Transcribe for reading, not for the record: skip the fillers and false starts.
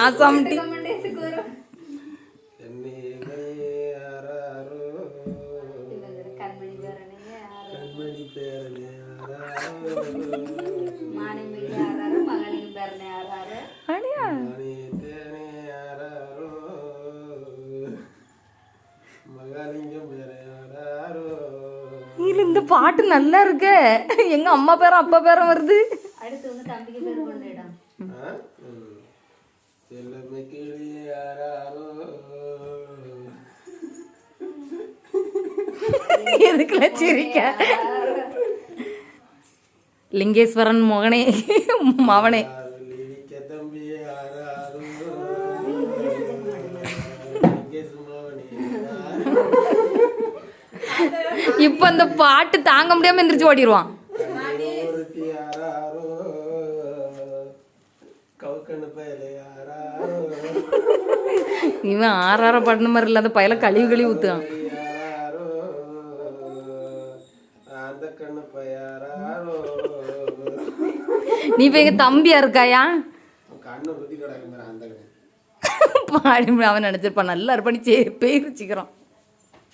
ஆசாம்டி இந்த பாட்டு நல்லா இருக்கு. எங்க அம்மா பேரும் அப்பா பேரும் வருது. அடுத்து வந்து தம்பிக்கு பேர் கொண்டுடா. எதுக்குல சிரிக்க? லிங்கேஸ்வரன் மகனே மவனே. இப்ப அந்த பாட்டு தாங்க முடியாம எந்திரிச்சு ஓடிடுவான். இவன் ஆறார பாடின மாதிரி இல்லாத பயல கழிவு கழிவு ஊத்துவான். நீ இப்ப எங்க தம்பியா இருக்காயா? பாடி அவன் நினைச்சிருப்பான் நல்லா இருப்பான். பேர் வச்சுக்கிறான்.